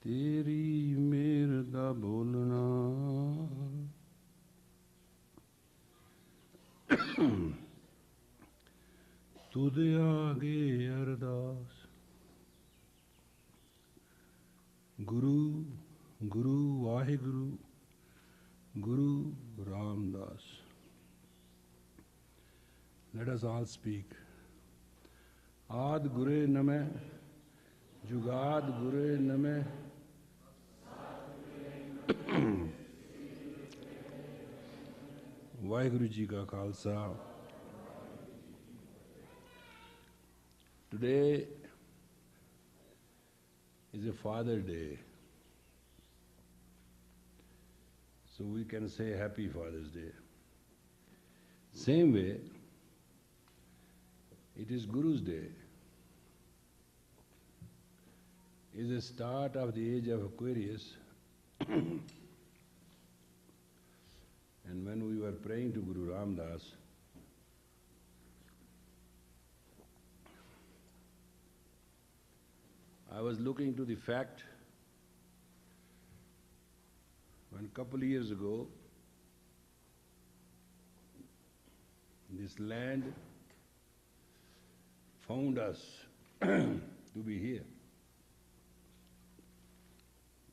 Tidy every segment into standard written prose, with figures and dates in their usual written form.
तेरी मेर दा बोलना तुदे आगे अरदास गुरु गुरु Waheguru Guru Ram Das. Let us all speak. Ad Gure Name, Jugad Gure Name. Vaheguru Ji Ka Khalsa. Today is a Father Day. So we can say Happy Father's Day. Same way, it is Guru's Day. It is the start of the Age of Aquarius. And when we were praying to Guru Ram Das, I was looking to the fact when a couple of years ago, this land found us to be here.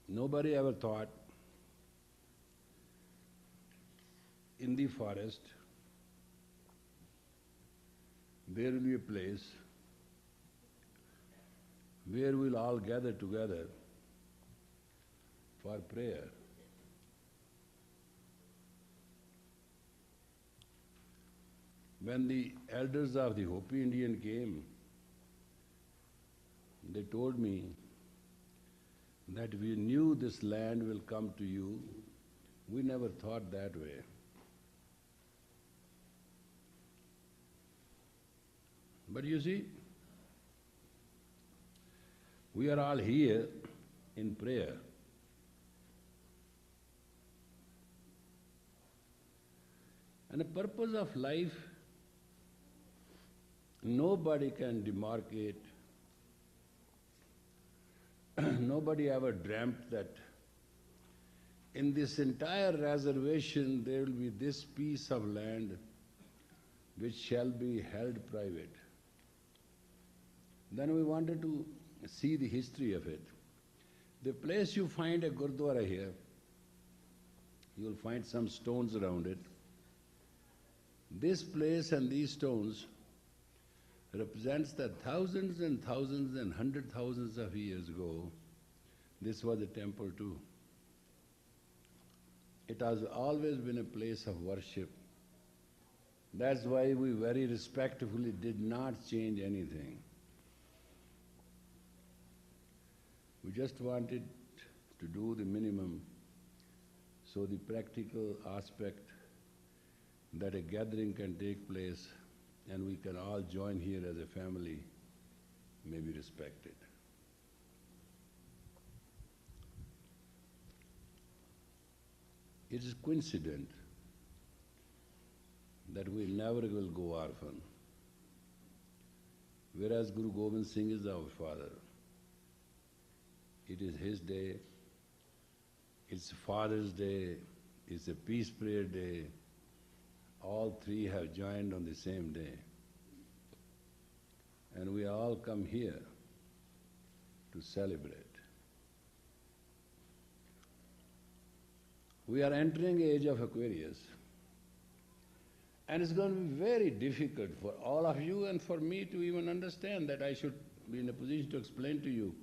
Nobody ever thought in the forest there will be a place where we'll all gather together for prayer. When the elders of the Hopi Indian came, they told me that we knew this land will come to you. We never thought that way. But you see, we are all here in prayer. And the purpose of life, nobody can demarcate. Nobody ever dreamt that in this entire reservation there will be this piece of land which shall be held private. Then we wanted to see the history of it. The place you find a Gurdwara here, you will find some stones around it. This place and these stones represents that thousands and thousands and hundred thousands of years ago, this was a temple too. It has always been a place of worship. That's why we very respectfully did not change anything. We just wanted to do the minimum so the practical aspect that a gathering can take place and we can all join here as a family may be respected. It is coincident that we never will go orphan, whereas Guru Gobind Singh is our father. It is his day, it's Father's Day, it's a peace prayer day. All three have joined on the same day. And we all come here to celebrate. We are entering Age of Aquarius. And it's going to be very difficult for all of you and for me to even understand that I should be in a position to explain to you.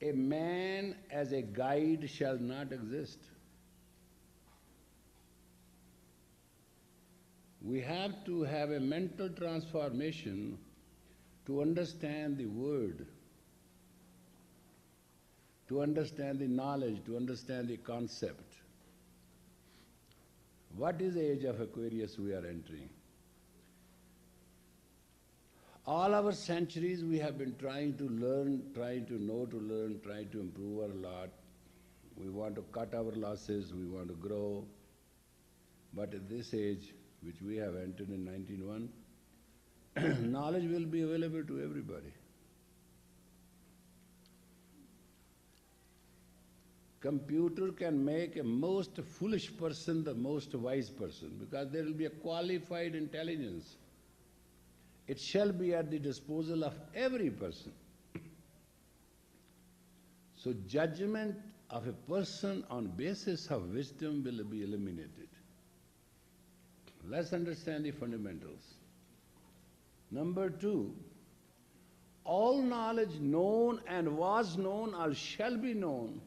A man as a guide shall not exist. We have to have a mental transformation to understand the word, to understand the knowledge, to understand the concept. What is the Age of Aquarius we are entering? All our centuries we have been trying to learn, trying to know to learn, trying to improve our lot. We want to cut our losses, we want to grow. But at this age, which we have entered in 1901, knowledge will be available to everybody. computer can make a most foolish person the most wise person, because there will be a qualified intelligence. It shall be at the disposal of every person. So judgment of a person on basis of wisdom will be eliminated. Let's understand the fundamentals. Number two, all knowledge known and was known or shall be known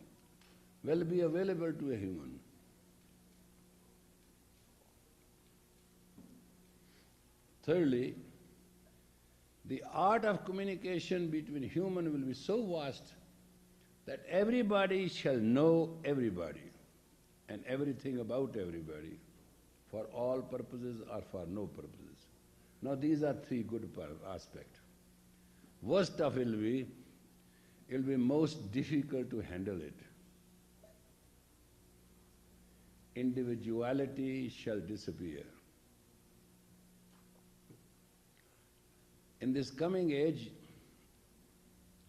will be available to a human. Thirdly, the art of communication between human will be so vast that everybody shall know everybody and everything about everybody for all purposes or for no purposes. Now these are three good aspects. Worst of it will be most difficult to handle it. Individuality shall disappear. In this coming age,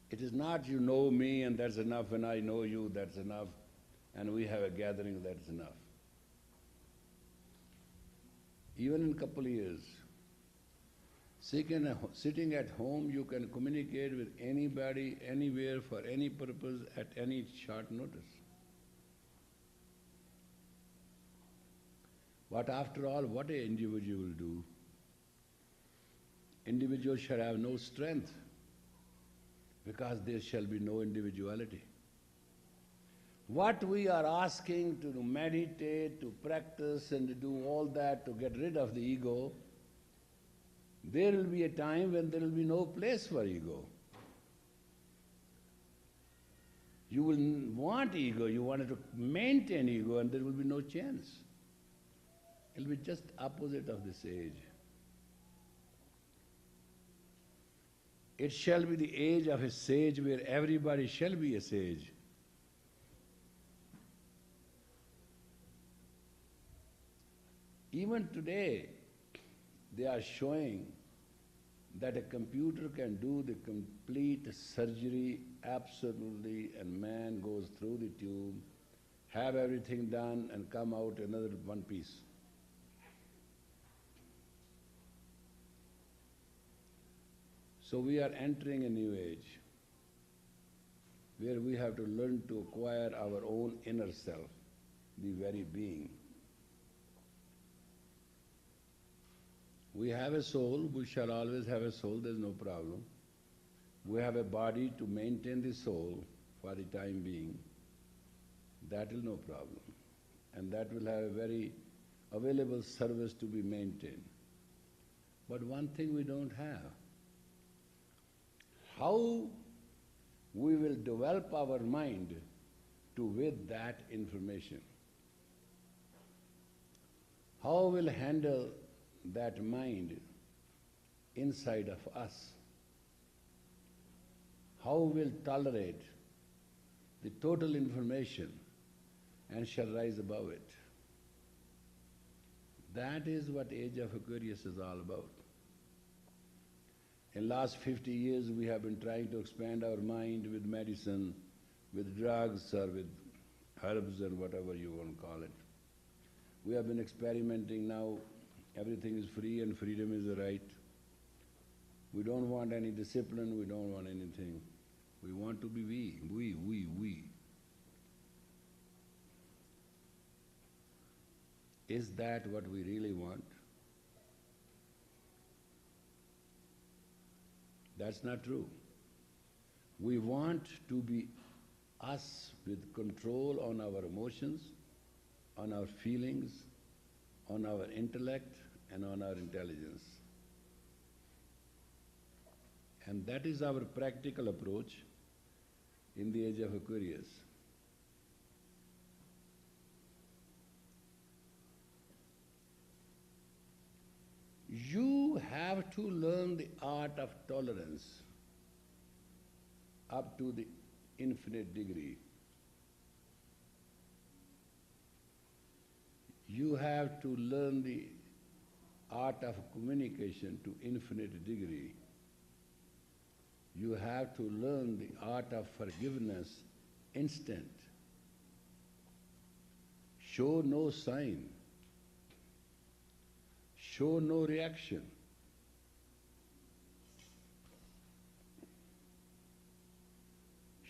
it is not you know me and that's enough, and I know you, that's enough, and we have a gathering, that's enough. Even in a couple of years, sitting at home, you can communicate with anybody, anywhere, for any purpose, at any short notice. But after all, what an individual will do? Individual shall have no strength, because there shall be no individuality. What we are asking to meditate, to practice and to do all that to get rid of the ego, there will be a time when there will be no place for ego. You will want ego, you want to maintain ego, and there will be no chance. It will be just opposite of this age. It shall be the age of a sage where everybody shall be a sage. Even today, they are showing that a computer can do the complete surgery absolutely, and man goes through the tube, have everything done and come out another one piece. So we are entering a new age where we have to learn to acquire our own inner self, the very being. We have a soul, we shall always have a soul, there's no problem. We have a body to maintain the soul for the time being. That is no problem. And that will have a very available service to be maintained. But one thing we don't have, how we will develop our mind to with that information. How we'll handle that mind inside of us. How we'll tolerate the total information and shall rise above it. That is what Age of Aquarius is all about. In last 50 years, we have been trying to expand our mind with medicine, with drugs or with herbs or whatever you want to call it. We have been experimenting now. Everything is free and freedom is the right. We don't want any discipline, we don't want anything. We want to be we. Is that what we really want? That's not true. We want to be us with control on our emotions, on our feelings, on our intellect and on our intelligence. And that is our practical approach in the Age of Aquarius. You have to learn the art of tolerance up to the infinite degree. You have to learn the art of communication to infinite degree. You have to learn the art of forgiveness instant show no sign, show no reaction.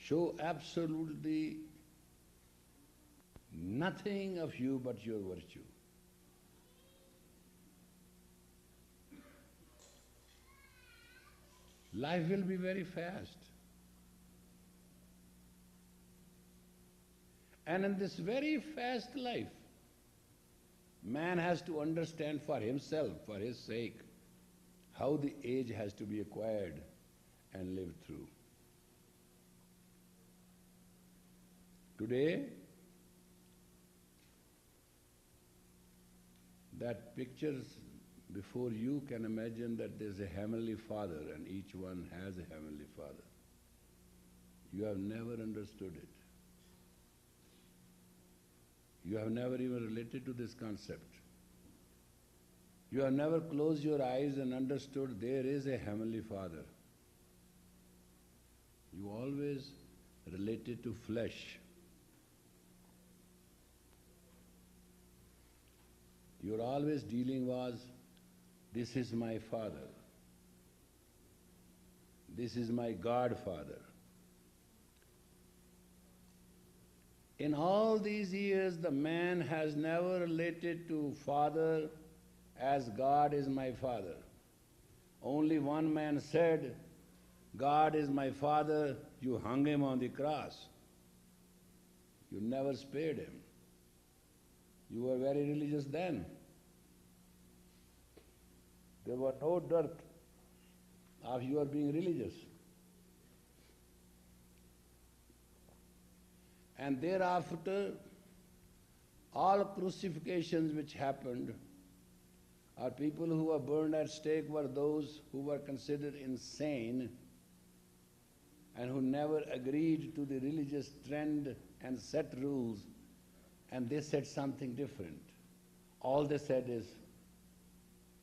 Show absolutely nothing of you but your virtue. Life will be very fast. And in this very fast life, man has to understand for himself, for his sake, how the age has to be acquired and lived through. Today, that pictures before you can imagine that there's a Heavenly Father and each one has a Heavenly Father. You have never understood it. You have never even related to this concept. You have never closed your eyes and understood there is a Heavenly Father. You always related to flesh. You're always dealing was, this is my father. This is my godfather. In all these years, the man has never related to father as God is my father. Only one man said, God is my father, you hung him on the cross. You never spared him. You were very religious then. There was no dirt of your being religious. And thereafter, all crucifixions which happened, or people who were burned at stake were those who were considered insane and who never agreed to the religious trend and set rules, and they said something different. All they said is,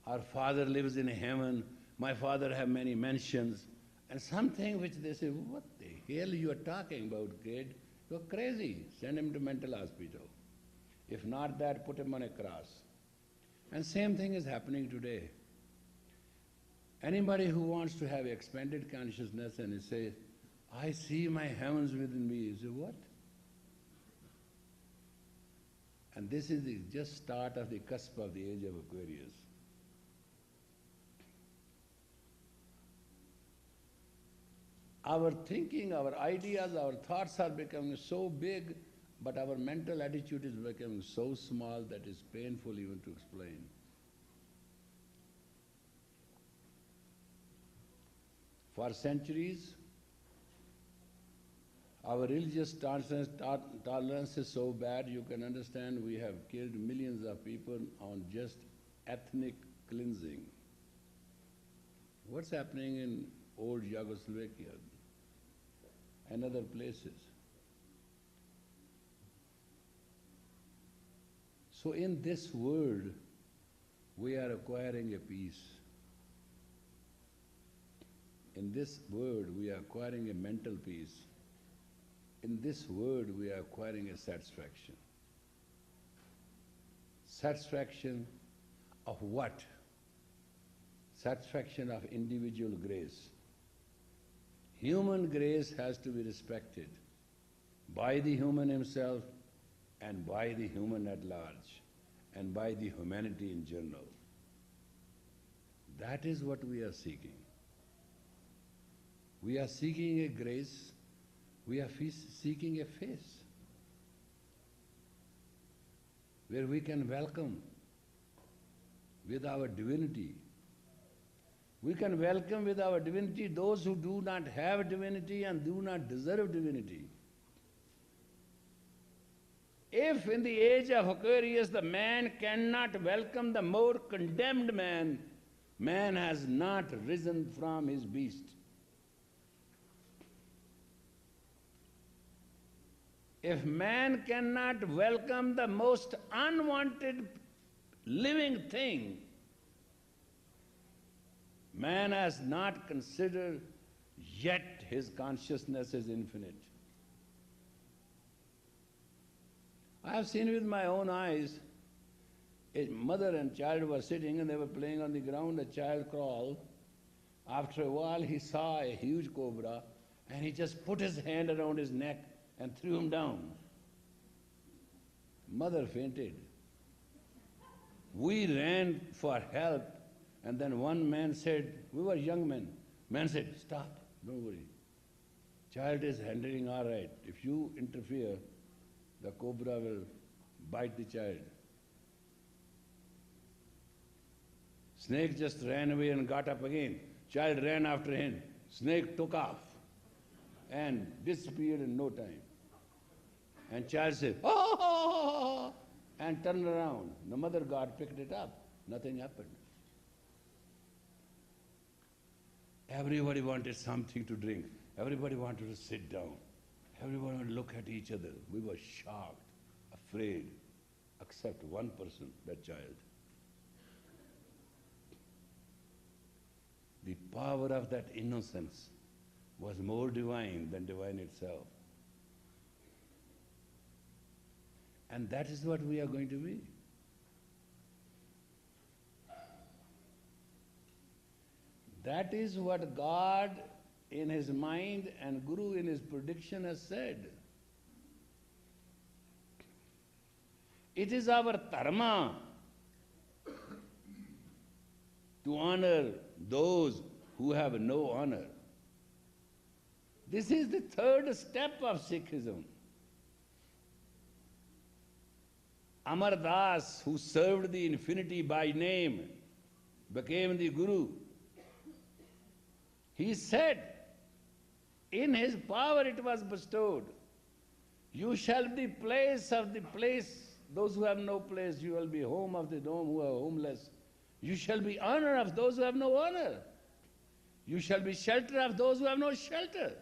our Father lives in heaven, my Father have many mansions, and something which they say, what the hell you are talking about, kid? You're crazy. Send him to mental hospital. If not that, put him on a cross. And same thing is happening today. Anybody who wants to have expanded consciousness and he says, I see my heavens within me, you say, what? And this is the just start of the cusp of the age of Aquarius. Our thinking, our ideas, our thoughts are becoming so big, but our mental attitude is becoming so small that it's painful even to explain. For centuries, our religious tolerance is so bad, you can understand we have killed millions of people on just ethnic cleansing. What's happening in old Yugoslavia and other places? So in this world, we are acquiring a peace. In this world, we are acquiring a mental peace. In this world, we are acquiring a satisfaction. Satisfaction of what? Satisfaction of individual grace. Human grace has to be respected by the human himself and by the human at large and by the humanity in general. That is what we are seeking. We are seeking a grace, we are seeking a face where we can welcome with our divinity. We can welcome with our divinity those who do not have divinity and do not deserve divinity. If in the age of Aquarius the man cannot welcome the more condemned man, man has not risen from his beast. If man cannot welcome the most unwanted living thing, man has not considered yet his consciousness is infinite. I have seen with my own eyes, a mother and child were sitting and they were playing on the ground, the child crawled. After a while he saw a huge cobra and he just put his hand around his neck and threw him down. Mother fainted. We ran for help and then one man said, we were young men, man said, stop, don't worry. Child is handling all right. If you interfere, the cobra will bite the child. Snake just ran away and got up again. Child ran after him. Snake took off and disappeared in no time. And child said, oh, and turned around. The mother god picked it up. Nothing happened. Everybody wanted something to drink. Everybody wanted to sit down. Everybody would look at each other. We were shocked, afraid, except one person, that child. The power of that innocence was more divine than divine itself. And that is what we are going to be. That is what God in His mind and Guru in his prediction has said. It is our dharma to honor those who have no honor. This is the third step of Sikhism. Amar Das, who served the infinity by name, became the Guru. He said, in his power it was bestowed, you shall be place of the place, those who have no place, you will be home of the home who are homeless. You shall be honor of those who have no honor. You shall be shelter of those who have no shelter.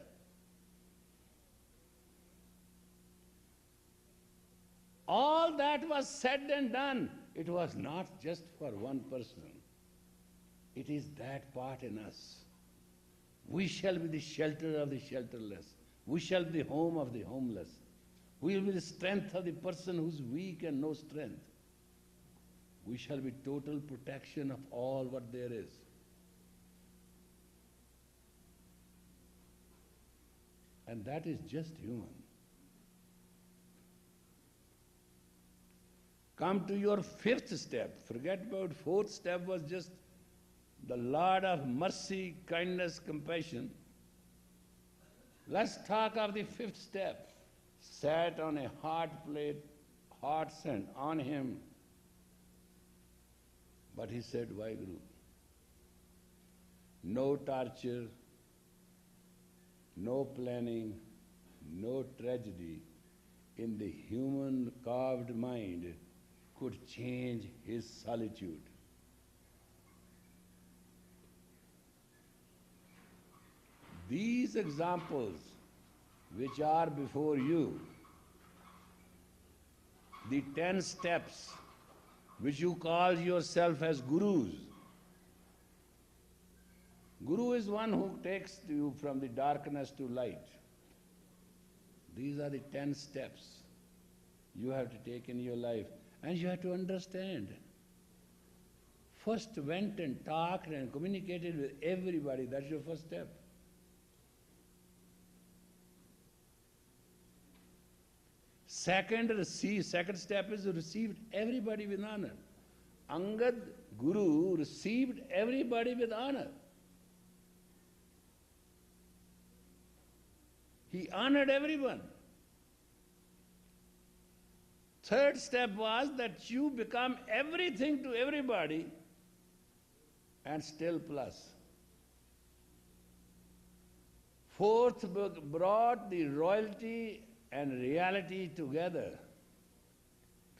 All that was said and done, it was not just for one person. It is that part in us. We shall be the shelter of the shelterless. We shall be the home of the homeless. We will be the strength of the person who is weak and no strength. We shall be total protection of all what there is. And that is just human. Come to your fifth step. Forget about fourth step was just the Lord of mercy, kindness, compassion. Let's talk of the fifth step. Sat on a hot plate, hot sand on him. But he said, why Guru? No torture, no planning, no tragedy in the human carved mind could change his solitude. These examples which are before you, the 10 steps which you call yourself as gurus. Guru is one who takes you from the darkness to light. These are the 10 steps you have to take in your life. And you have to understand. First went and talked and communicated with everybody. That's your first step. Second step is received everybody with honor. Angad Guru received everybody with honor. He honored everyone. Third step was that you become everything to everybody and still plus. Fourth brought the royalty and reality together.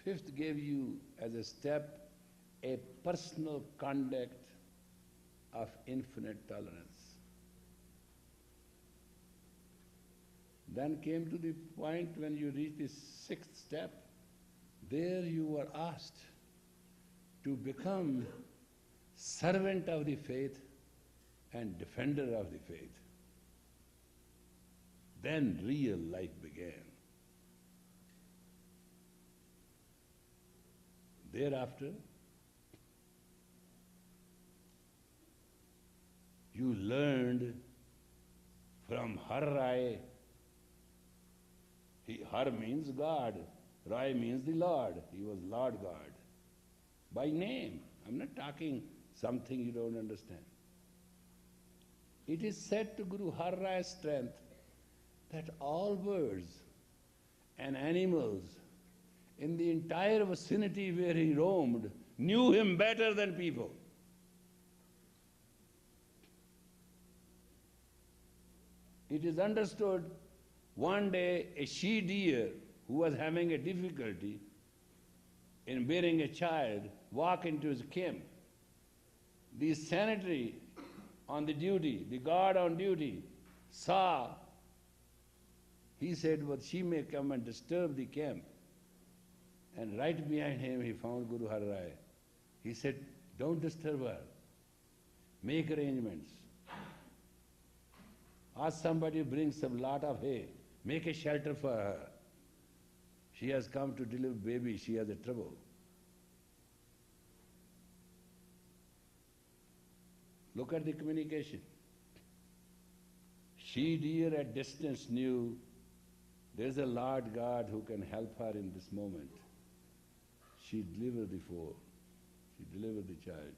Fifth gave you as a step a personal conduct of infinite tolerance. Then came to the point when you reached the sixth step. There you were asked to become servant of the faith and defender of the faith. Then real life began. Thereafter, you learned from Har Rai. Har means God, Rai means the Lord. He was Lord God. By name. I'm not talking something you don't understand. It is said to Guru Har Rai's strength that all birds and animals in the entire vicinity where he roamed knew him better than people. It is understood one day a she deer who was having a difficulty in bearing a child walked into his camp. The sanitary on the duty, the guard on duty, saw. He said, well, she may come and disturb the camp. And right behind him he found Guru Har Rai. He said, don't disturb her. Make arrangements. Ask somebody to bring some lot of hay. Make a shelter for her. She has come to deliver baby, she has a trouble. Look at the communication. She deer at distance knew there's a Lord God who can help her in this moment. She delivered the foal. She delivered the child.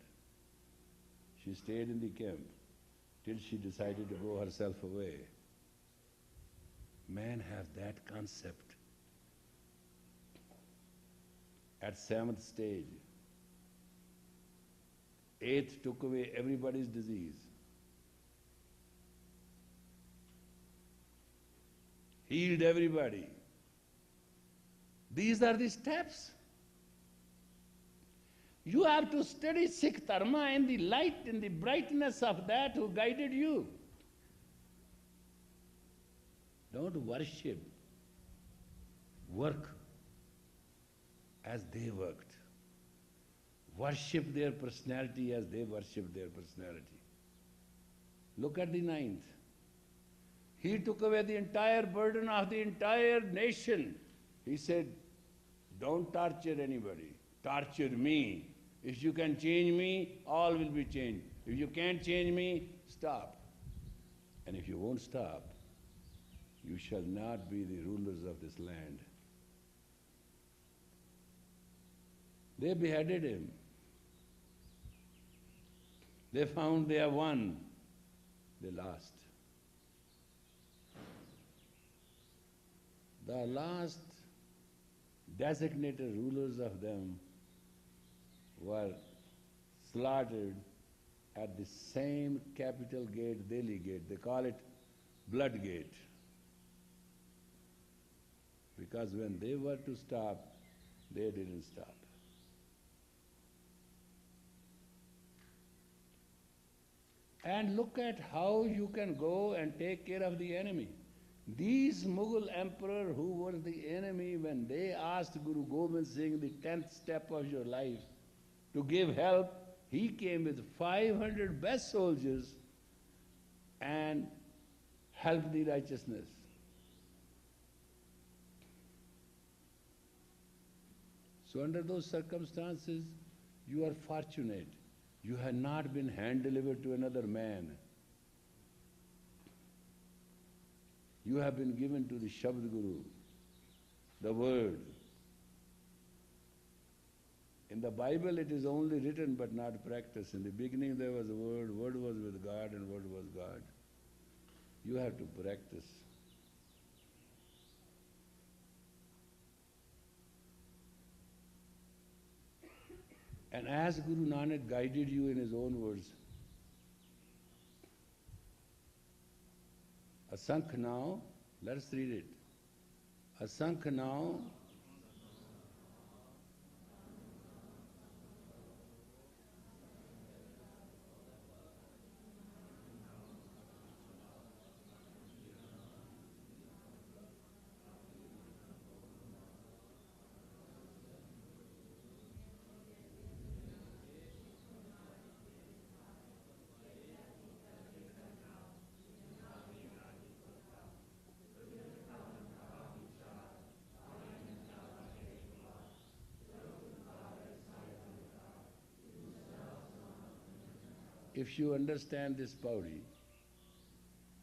She stayed in the camp till she decided to go herself away. Man has that concept. At 7th stage, 8th took away everybody's disease. Healed everybody. These are the steps. You have to study Sikh Dharma in the light, in the brightness of that who guided you. Don't worship. Work as they worked. Worship their personality as they worshiped their personality. Look at the 9th. He took away the entire burden of the entire nation. He said, don't torture anybody. Torture me. If you can change me, all will be changed. If you can't change me, stop. And if you won't stop, you shall not be the rulers of this land. They beheaded him. They found they have won. They lost. The last designated rulers of them were slaughtered at the same capital gate, Delhi gate. They call it Blood Gate. Because when they were to stop, they didn't stop. And look at how you can go and take care of the enemy. These Mughal emperor who were the enemy, when they asked Guru Gobind Singh the 10th step of your life to give help, he came with 500 best soldiers and helped the righteousness. So under those circumstances, you are fortunate. You have not been hand-delivered to another man. You have been given to the Shabd Guru, the word. In the Bible it is only written but not practiced. In the beginning there was a word, word was with God and word was God. You have to practice. And as Guru Nanak guided you in his own words, Asankh now, let's read it. Asankh now, If you understand this Pauri,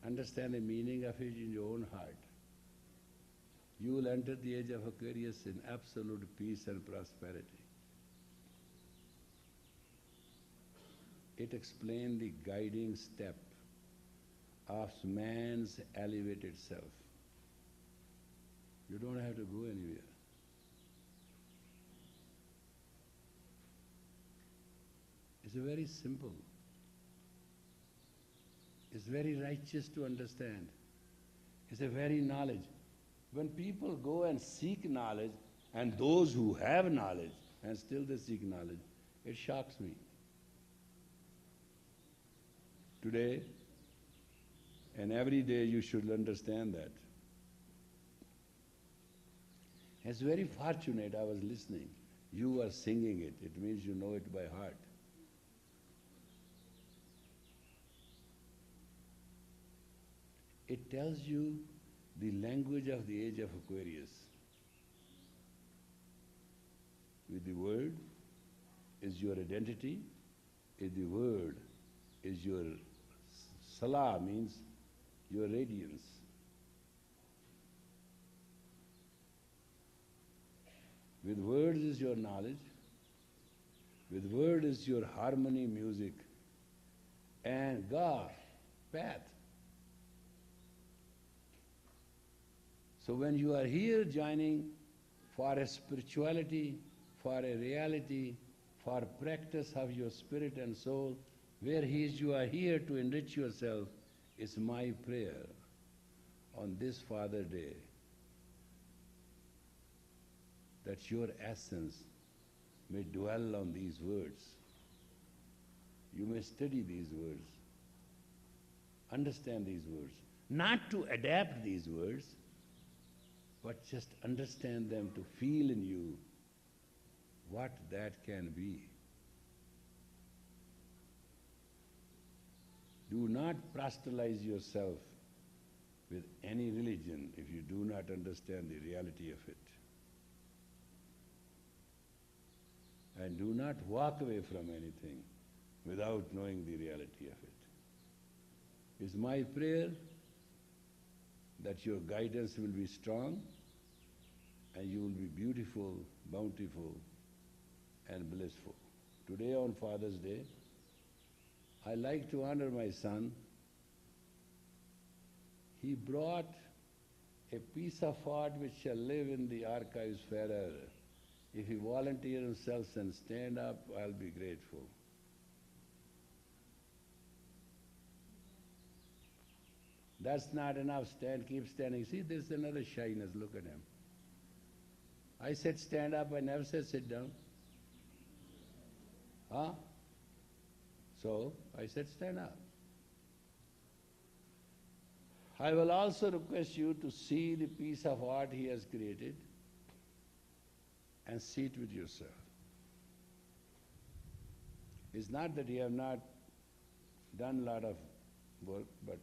understand the meaning of it in your own heart, you will enter the age of Aquarius in absolute peace and prosperity. It explains the guiding step of man's elevated self. You don't have to go anywhere. It's very simple. It's very righteous to understand. It's a very knowledge. When people go and seek knowledge, and those who have knowledge, and still they seek knowledge, it shocks me. Today, and every day you should understand that. It's very fortunate I was listening. You are singing it. It means you know it by heart. It tells you the language of the age of Aquarius. With the word is your identity, with the word is your salah, means your radiance. With words is your knowledge, with word is your harmony, music, and God, path. So when you are here joining for a spirituality, for a reality, for practice of your spirit and soul, where you are here to enrich yourself, is my prayer on this Father Day, that your essence may dwell on these words. You may study these words, understand these words, not to adapt these words, but just understand them, to feel in you what that can be. Do not proselytize yourself with any religion if you do not understand the reality of it. And do not walk away from anything without knowing the reality of it. It's my prayer that your guidance will be strong and you will be beautiful, bountiful and blissful. Today on Father's Day, I like to honor my son. He brought a piece of art which shall live in the archives forever. If he volunteers himself and stand up, I'll be grateful. That's not enough. Stand, keep standing. See, there's another shyness. Look at him. I said stand up, I never said sit down. Huh? So, I said stand up. I will also request you to see the piece of art he has created and see it with yourself. It's not that you have not done a lot of work, but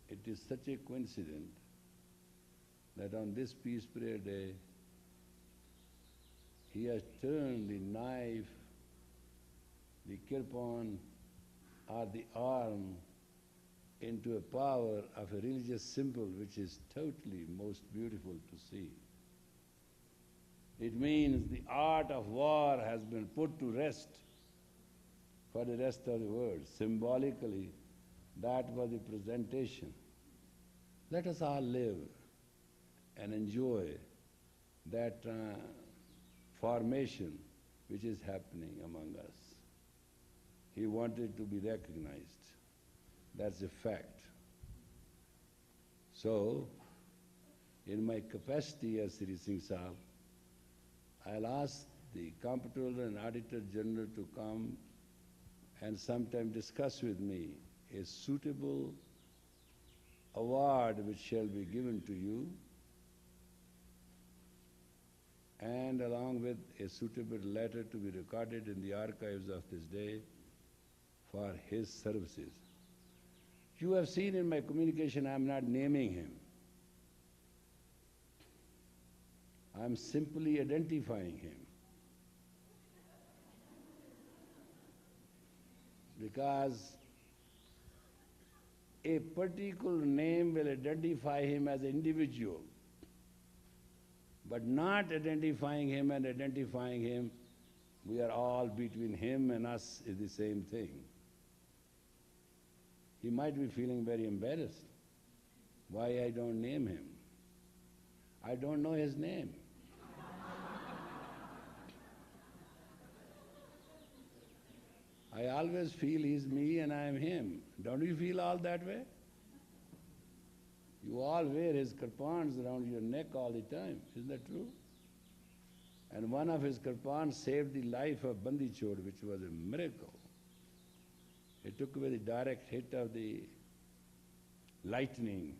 it is such a coincidence that on this Peace Prayer Day, he has turned the knife, the kirpan, or the arm into a power of a religious symbol which is totally most beautiful to see. It means the art of war has been put to rest for the rest of the world. Symbolically, that was the presentation. Let us all live and enjoy that formation which is happening among us. He wanted to be recognized. That's a fact. So, in my capacity as Sri Singh Sahib, I'll ask the Comptroller and Auditor General to come and sometime discuss with me a suitable award which shall be given to you, and along with a suitable letter to be recorded in the archives of this day for his services. You have seen in my communication I am not naming him. I am simply identifying him. because a particular name will identify him as an individual, but not identifying him and identifying him, we are all between him and us is the same thing. He might be feeling very embarrassed. Why I don't name him? I don't know his name. I always feel he's me and I am him. Don't you feel all that way? You all wear his kirpans around your neck all the time. Isn't that true? And one of his kirpans saved the life of Bandi Chod, which was a miracle. It took away the direct hit of the lightning.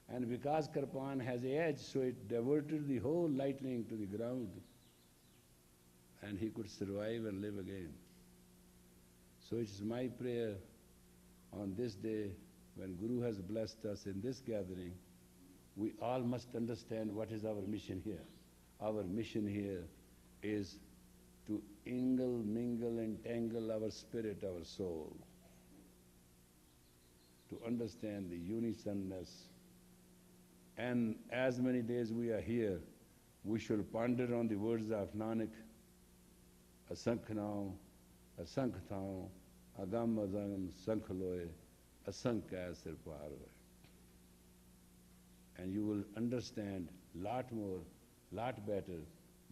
And because kirpan has an edge, so it diverted the whole lightning to the ground. And he could survive and live again. So it is my prayer on this day, when Guru has blessed us in this gathering, we all must understand what is our mission here. Our mission here is to mingle, entangle our spirit, our soul, to understand the unisonness. And as many days we are here, we should ponder on the words of Nanak, Asankhanao, Asankhthao, Agam Agam Sankhaloe, Asankha Sirpar. And you will understand lot more, lot better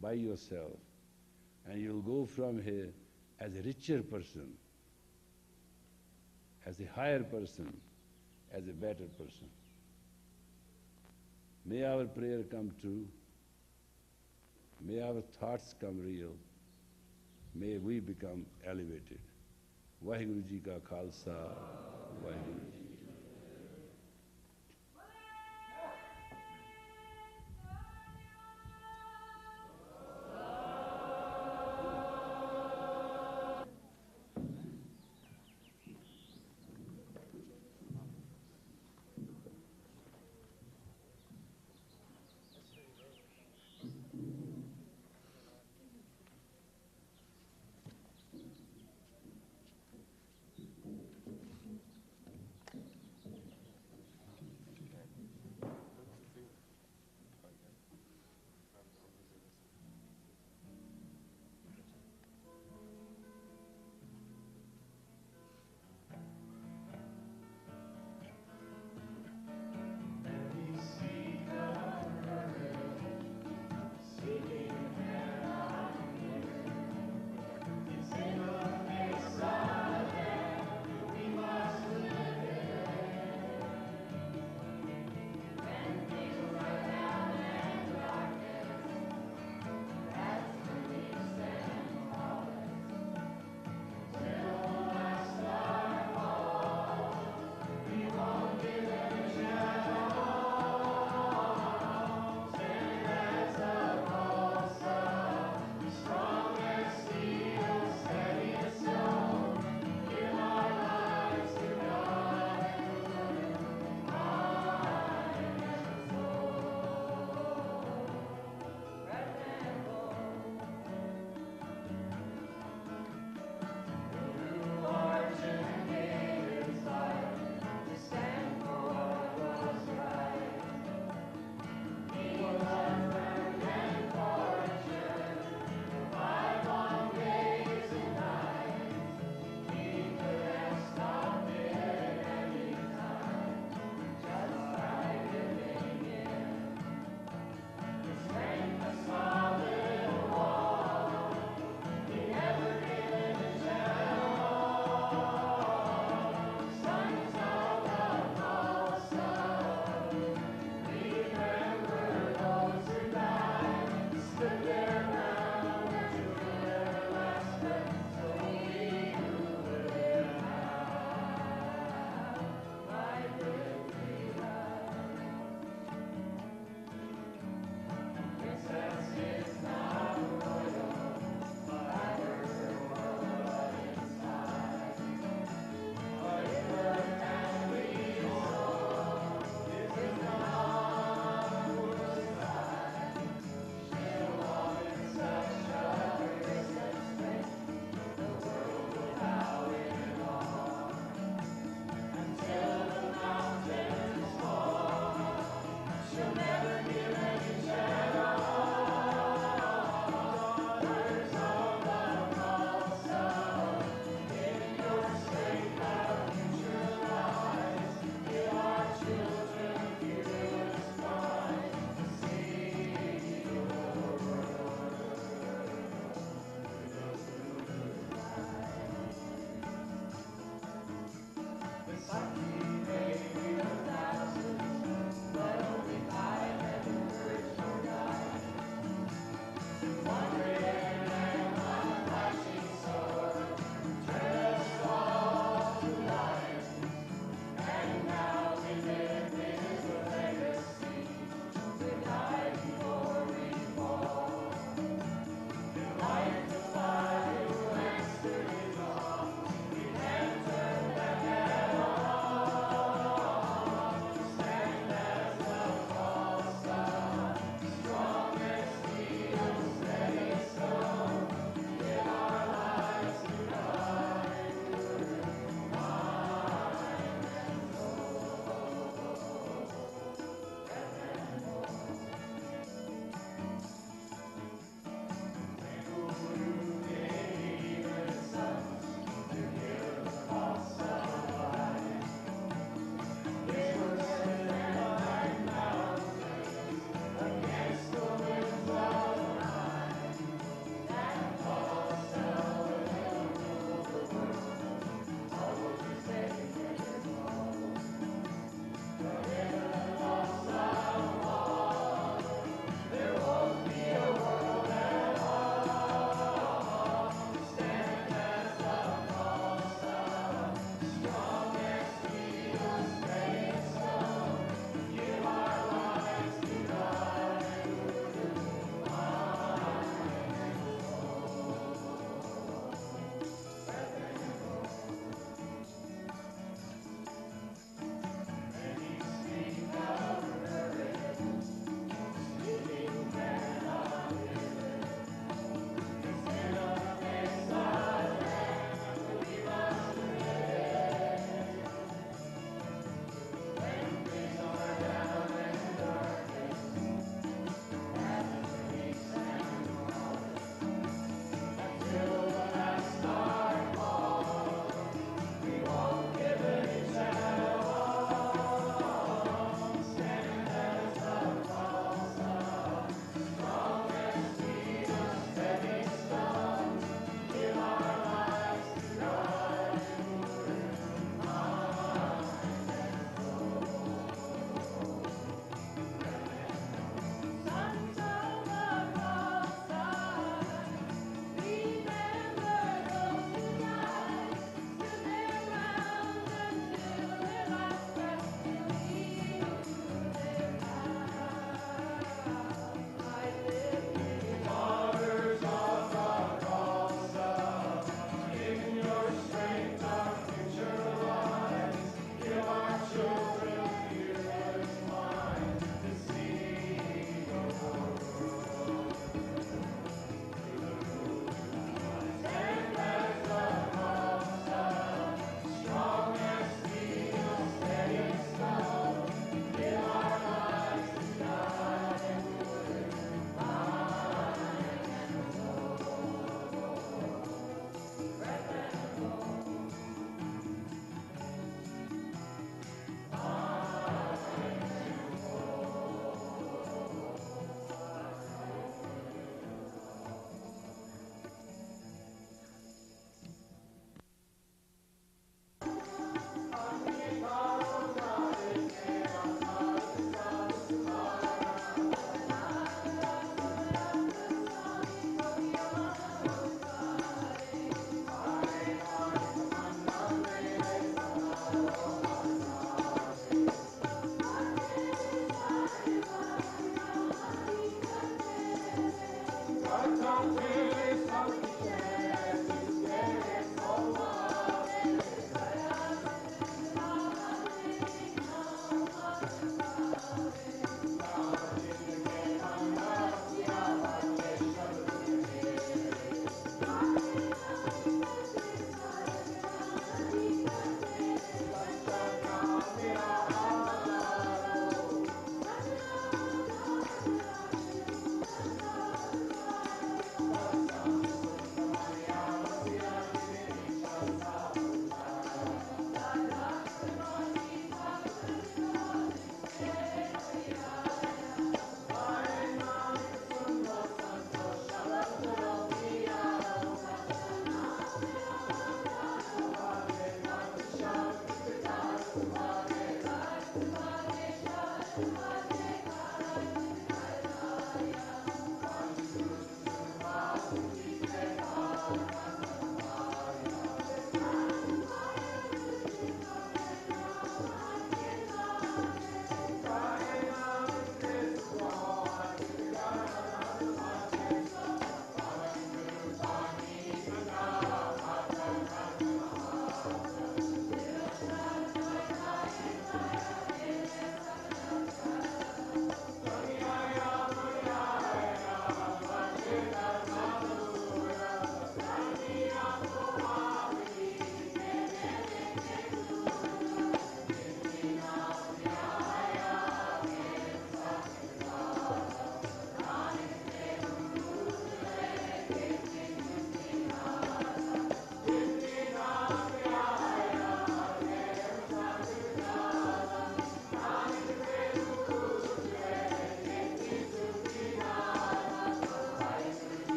by yourself. And you'll go from here as a richer person, as a higher person, as a better person. May our prayer come true. May our thoughts come real. May we become elevated. Vaheguru Ji ka Khalsa, Vaheguru Ji.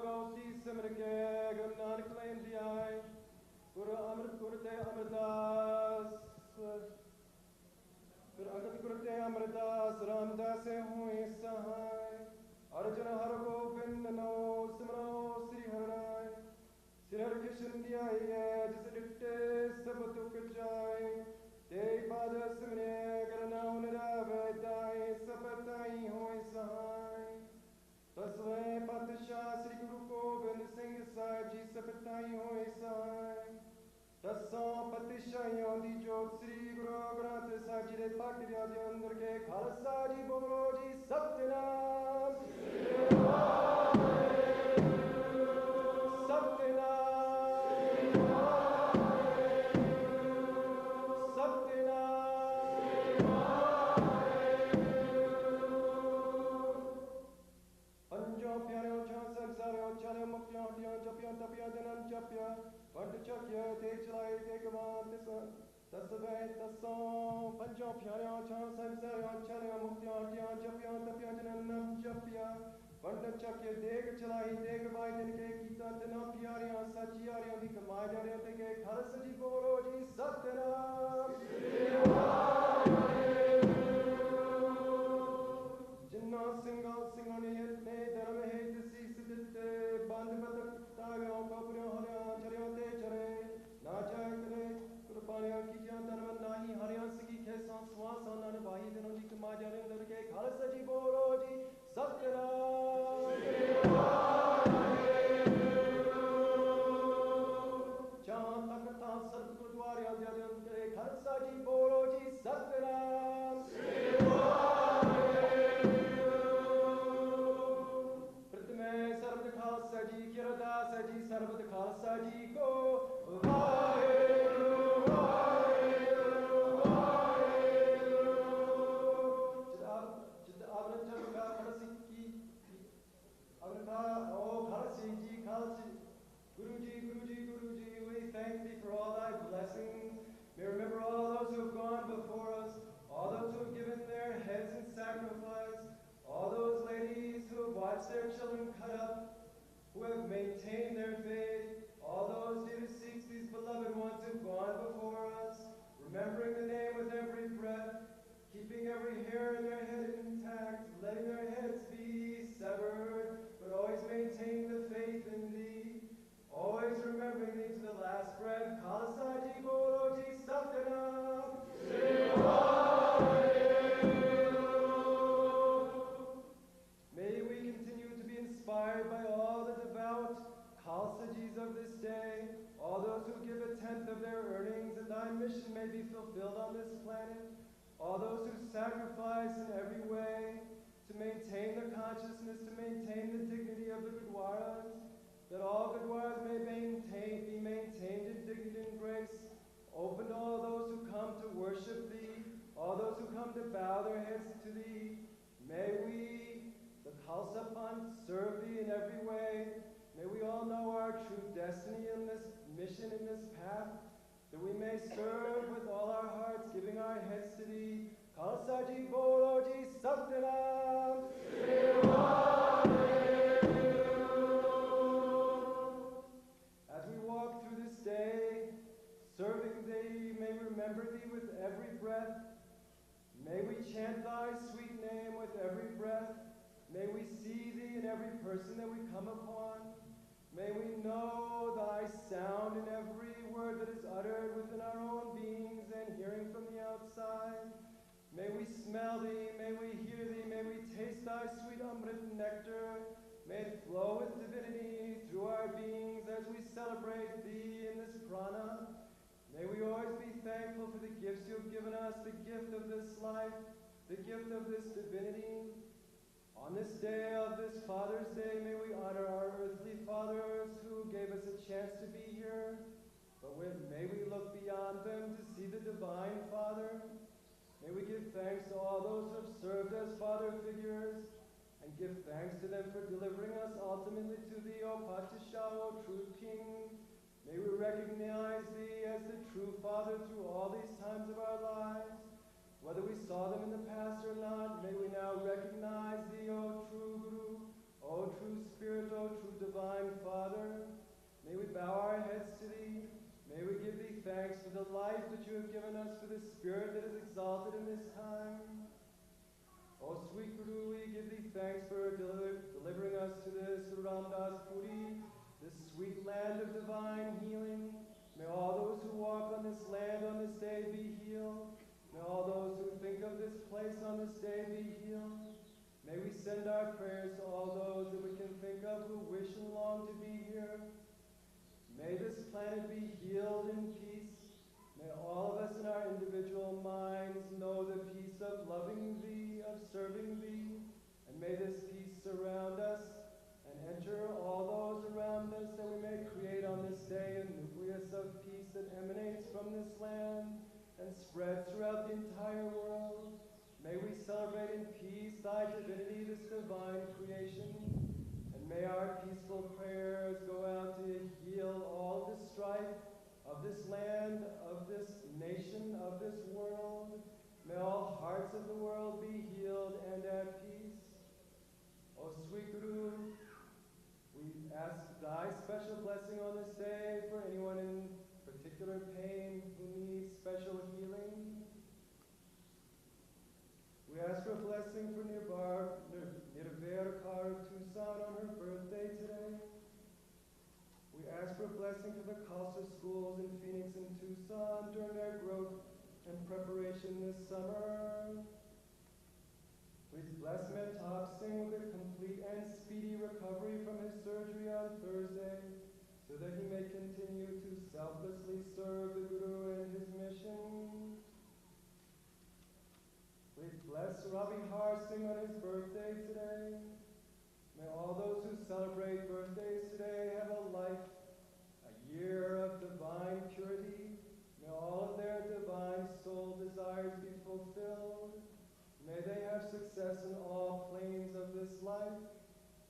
Gausi Simrike, Guru Nanak Lain Diai, Guru Te Amritas, Guru Angat Guru Te Amritas, Ram Das Hui Sahai, Arjuna Har Gobind No Simro Sri Harai, Sri Har Kishan Diai, Jis Ditte Sab Tuk Jai, Te Pada Simne Garana Uniravetai, Sapatai Hui Sahai, Tasvai Patasha Sri Guru Gobind Singh Sahib Ji Sapatai Hui Sahai, Tasson Patisha Yondi Jot Sri Guru Granth Sahib Ji De Bhakti Raja Andar Ke Khalsa Ji Bolo Ji Satnam O true Spirit, O true divine Father, may we bow our heads to Thee. May we give Thee thanks for the life that You have given us, for the Spirit that is exalted in this time. O sweet Guru, we give Thee thanks for delivering us to this Guru Ram Das Puri, this sweet land of divine healing. May all those who walk on this land on this day be healed. May all those who think of this place on this day be healed. May we send our prayers to all those that we can think of who wish and long to be here. May this planet be healed in peace. May all of us in our individual minds know the peace of loving Thee, of serving Thee, and may this peace surround us and enter all those around us, that we may create on this day a nucleus of peace that emanates from this land and spreads throughout the entire world. May we celebrate in peace Thy divinity, this divine creation, and may our peaceful prayers go out to heal all the strife of this land, of this nation, of this world. May all hearts of the world be healed and at peace. O sweet Guru, we ask Thy special blessing on this day for anyone in particular pain who needs special healing. We ask for a blessing for Nirvairkar of Tucson on her birthday today. We ask for a blessing for the Khalsa schools in Phoenix and Tucson during their growth and preparation this summer. Please bless Mehtab Singh with a complete and speedy recovery from his surgery on Thursday, so that he may continue to selflessly serve the Guru and his mission. Please bless Ravi Har Singh on his birthday today. May all those who celebrate birthdays today have a life, a year of divine purity. May all of their divine soul desires be fulfilled. May they have success in all planes of this life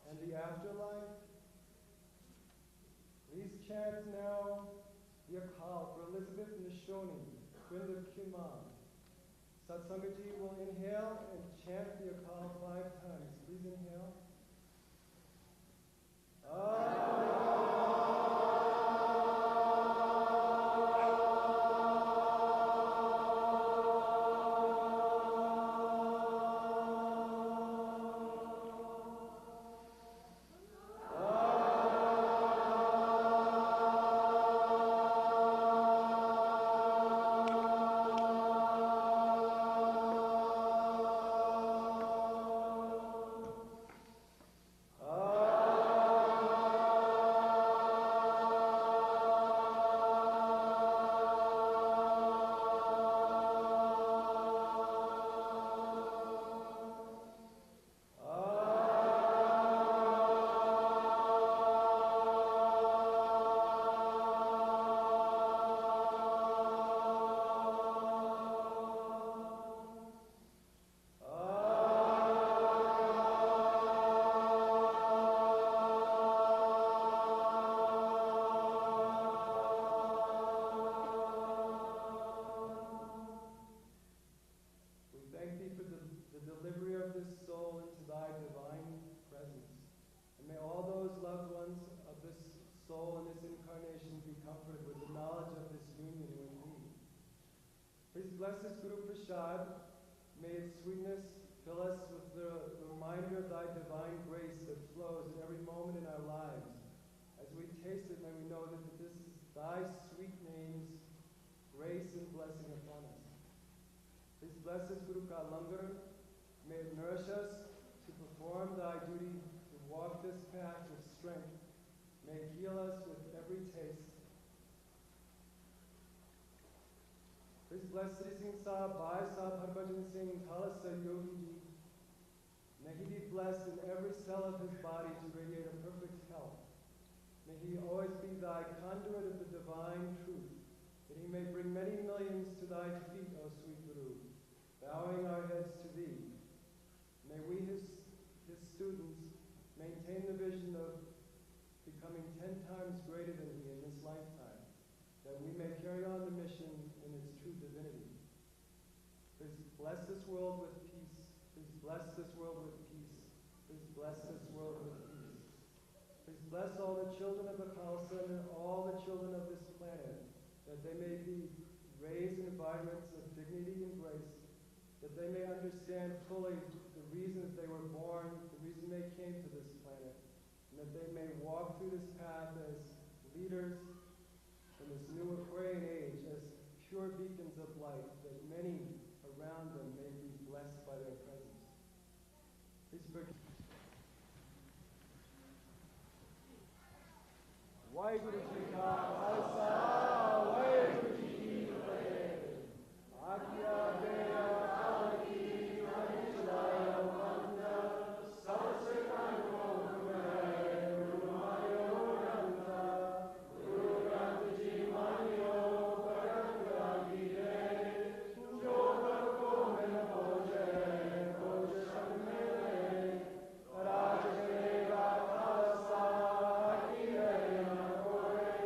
and the afterlife. Please chant now the Akal for Elizabeth Nishoni, friend of Kuman. Satsangaji will inhale and chant the Akal 5 times. Please inhale. Bless this Guru Prasad. May its sweetness fill us with the reminder of Thy divine grace that flows in every moment in our lives. As we taste it, may we know that this is Thy sweet name's grace and blessing upon us. Please bless this Guru Ka Langar. May it nourish us to perform Thy duty, to walk this path with strength. May it heal us with every taste. Please bless Sri Singh Sahib, Bhai Sahib Harbhajan Singh, Khalsa Yogi Ji. May he be blessed in every cell of his body to radiate a perfect health. May he always be Thy conduit of the divine truth, that he may bring many millions to Thy feet, O sweet Guru, bowing our heads to Thee. May we, his students, maintain the vision of becoming 10 times greater than He in this lifetime, that we may carry on the mission in its true divinity. Please bless this world with peace. Please bless this world with peace. Please bless this world with peace. Please bless all the children of the Khalsa and all the children of this planet, that they may be raised in environments of dignity and grace, that they may understand fully the reasons they were born, the reason they came to this planet, and that they may walk through this path as leaders in this new Aquarian age, as pure beacons of light, that many around them may be blessed by their presence. Please forgive. Waheguru Ji Ka Khalsa, Waheguru Ji Ki Fateh. Agya Deya Kalaki Kanishaya Vanda, Sarasakano Kumare, Guru Mayo Ranta, Guru Ranta Ji Manyo, Bhajan Gide, Yoga Komen Boje, Boje Shamele, Rajadeva Khalsa, Akire Makore,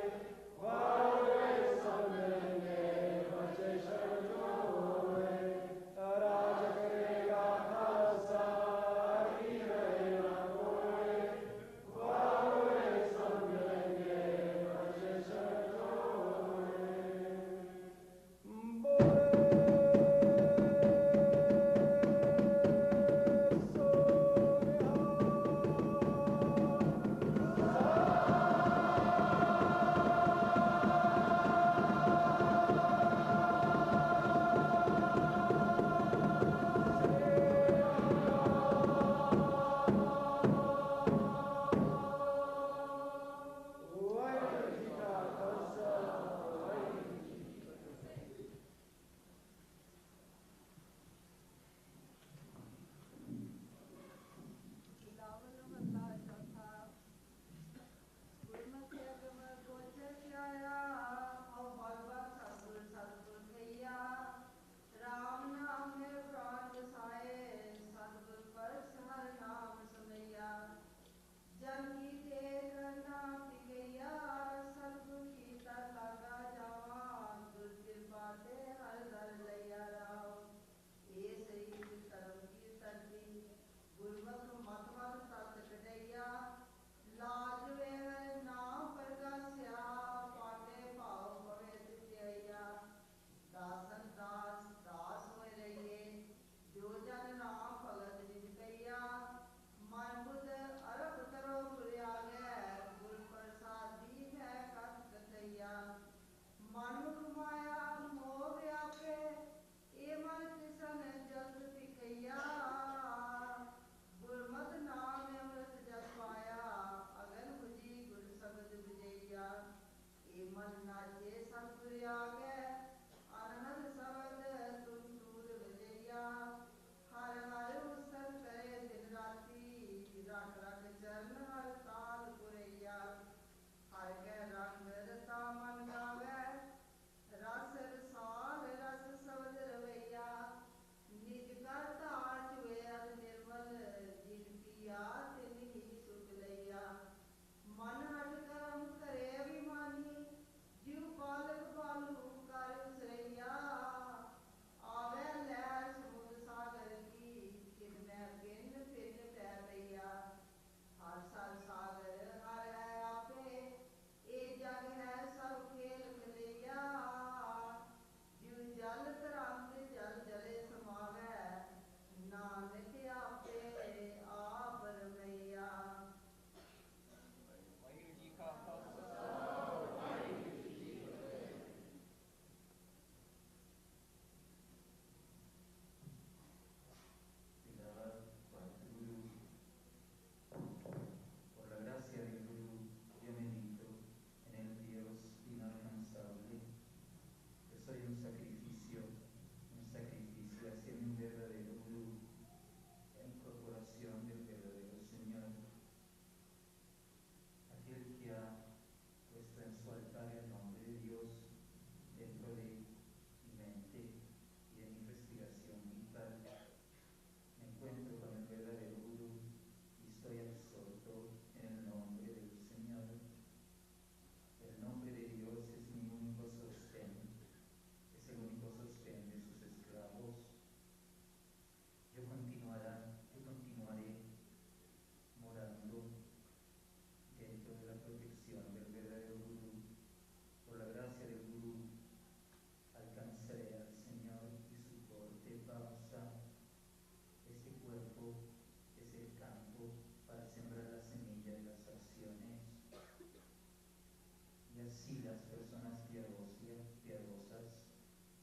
y así las personas piadosas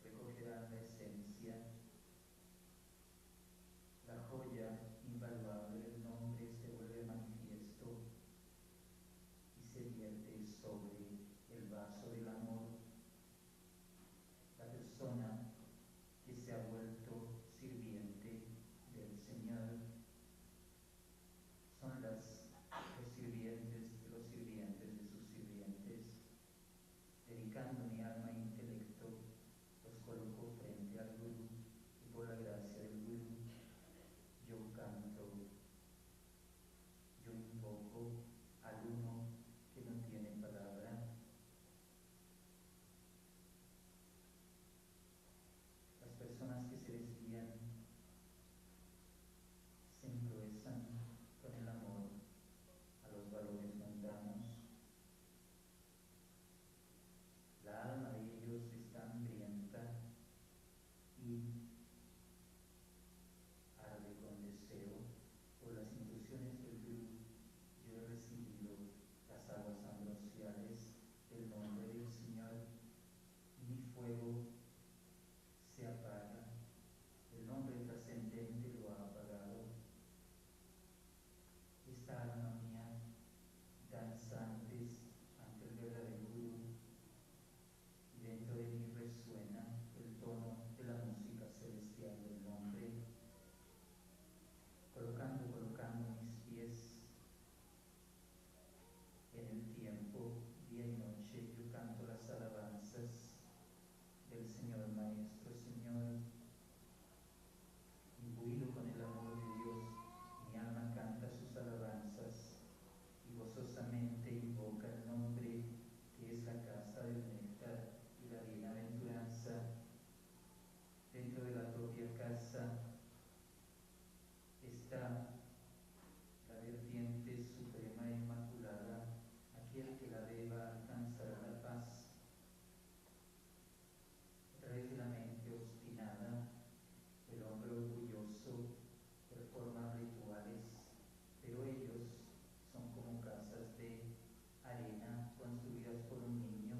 recogerán la esencia, la joya invaluable del nombre se vuelve manifiesto y se vierte sobre el vaso del amor. La persona que se ha vuelto sirviente del Señor son los sirvientes de sus sirvientes. Dedicando mi alma e intelecto, los coloco frente al Guru y por la gracia del Guru yo canto, yo invoco al uno que no tiene palabra. Las personas que se desvían se engruesan con el amor a los valores mundanos. La alma de ellos está hambrienta y arde con deseo. Por las instrucciones del Guru yo he recibido las aguas ambrosiales del nombre del Señor y mi fuego se apaga. El nombre trascendente lo ha apagado. Esta alma mía danzantes ante el verdadero Guru y dentro de mí resuena el tono de la música celestial del nombre. Colocando mis pies en el tiempo, día y noche, yo canto las alabanzas del Señor Maestro. Señor, imbuido con el amor de Dios, mi alma canta sus alabanzas y gozosamente invoca el nombre que es la casa del néctar y la bienaventuranza. Dentro de la propia casa está la vertiente suprema e inmaculada. Aquel que la beba alcanzará la paz. A través de la mente obstinada, el hombre orgulloso performa rituales, pero ellos son como casas de arena construidas por un niño.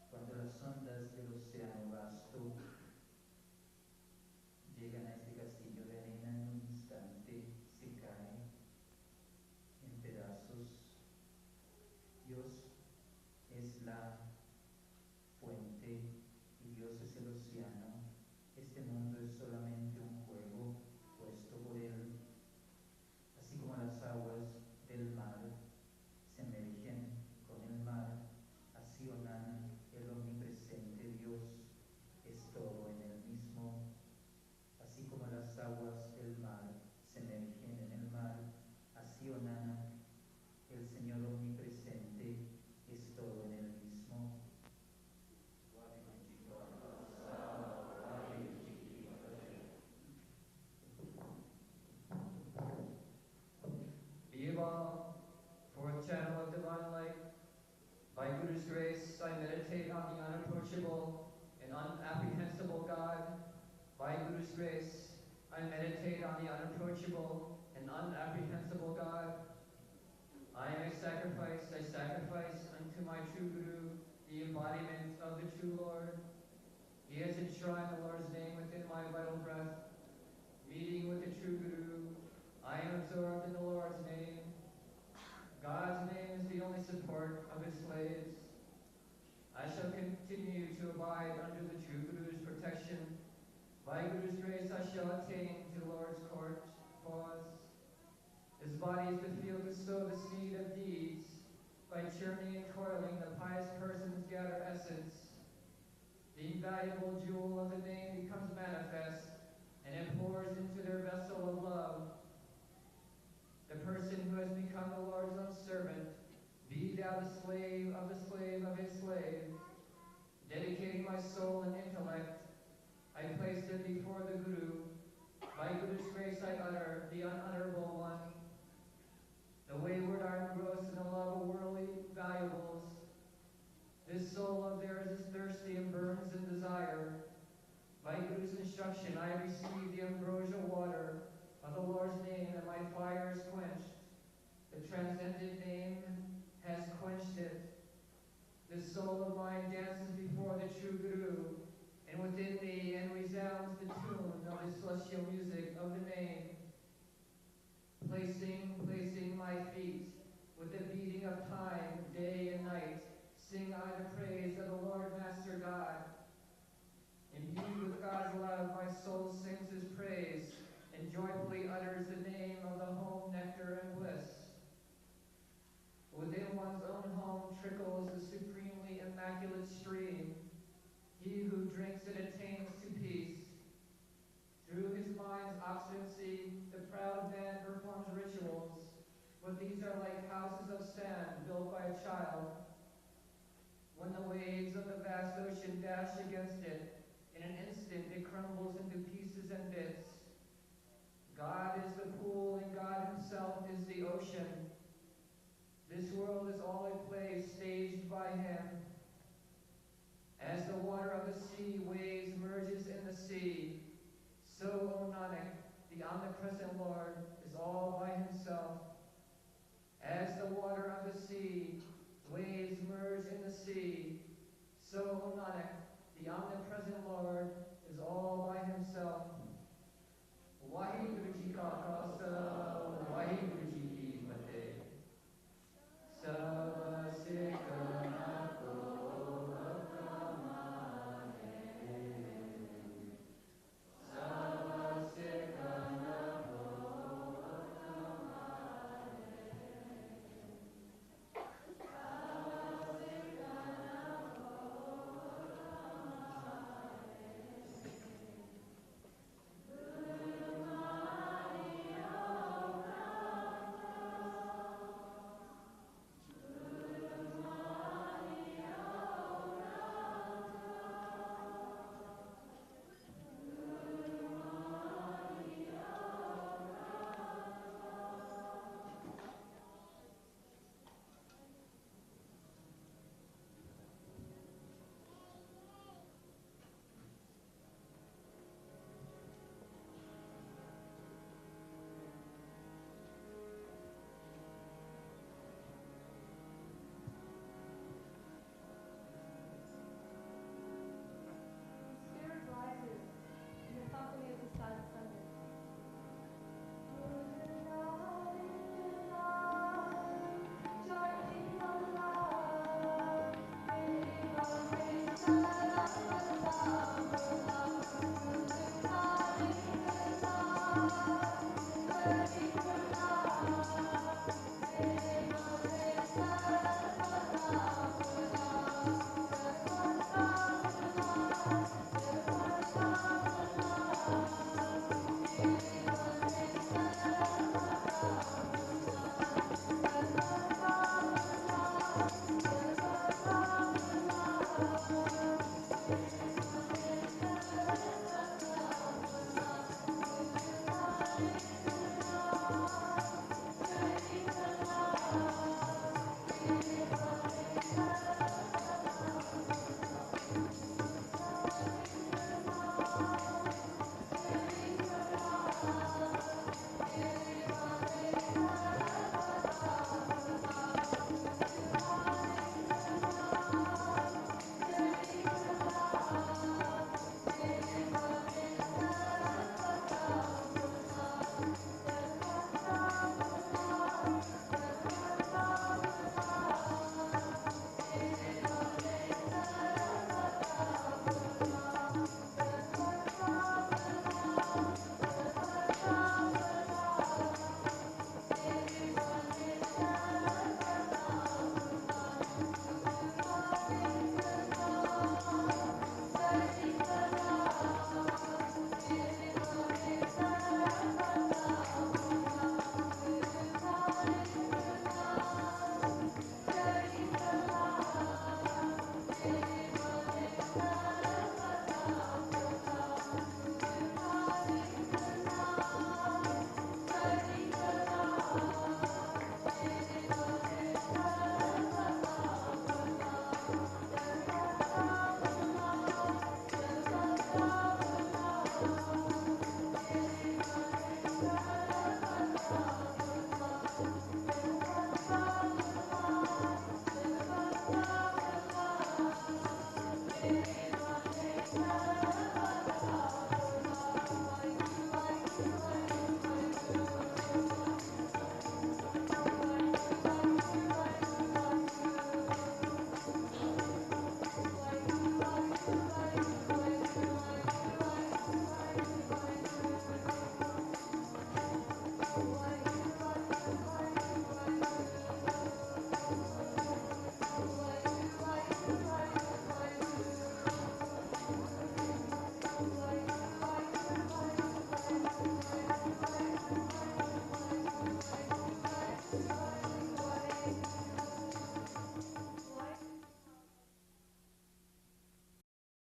Cuando las ondas del océano vasto llegan a este castillo de arena, en un instante se cae en pedazos. Dios es la fuente y Dios es el océano. Este mundo es solamente un juego puesto por Él. Así como las aguas del mar se mergen con el mar, así Onana, el omnipresente Dios, es todo en Él mismo. Así como las aguas del mar se mergen en el mar, así Onana, el Señor omnipresente, es todo en Él mismo. Be evolved, fourth channel of divine light. By Guru's grace, I meditate on the unapproachable and unapprehensible God. By Guru's grace, I meditate on the unapproachable and unapprehensible God. I am a sacrifice, I sacrifice unto my true Guru, the embodiment of the true Lord. He has enshrined the Lord's name within my vital breath. Meeting with the true Guru, I am absorbed in the Lord's name. God's name is the only support of his slaves. I shall continue to abide under the true Guru's protection. By Guru's grace I shall attain to the Lord's court. Pause. This body is the field to sow the seed of deeds. By churning and toiling, the pious persons gather essence. The invaluable jewel of the name becomes manifest, and it pours into their vessel of love. The person who has become the Lord's own servant, be thou the slave of his slave. Dedicating my soul and intellect, I place them before the Guru. By Guru's grace I utter the unutterable one. The wayward are engrossed in the love of worldly valuables. This soul of theirs is thirsty and burns in desire. By Guru's instruction I receive the ambrosial water of the Lord's name, and my fire is quenched. The transcendent name has quenched it. The soul of mine dances before the true Guru, and within me and resounds the tune of the celestial music of the name. Placing my feet with the beating of time, day and night, sing I the praise of the Lord Master God. Imbued with God's love, my soul sings his praise and joyfully utters the name of the home nectar and bliss. Within one's own home trickles the supremely immaculate stream. He who drinks it attains to peace. Through his mind's obstinacy, the proud man performs rituals, but these are like houses of sand built by a child. When the waves of the vast ocean dash against it, in an instant it crumbles into pieces and bits. God is the pool and God himself is the ocean. This world is all a play staged by him. As the water of the sea waves merges in the sea, so, O Nanak, the omnipresent Lord is all by himself. As the water of the sea waves merge in the sea, so, O Nanak, the omnipresent Lord is all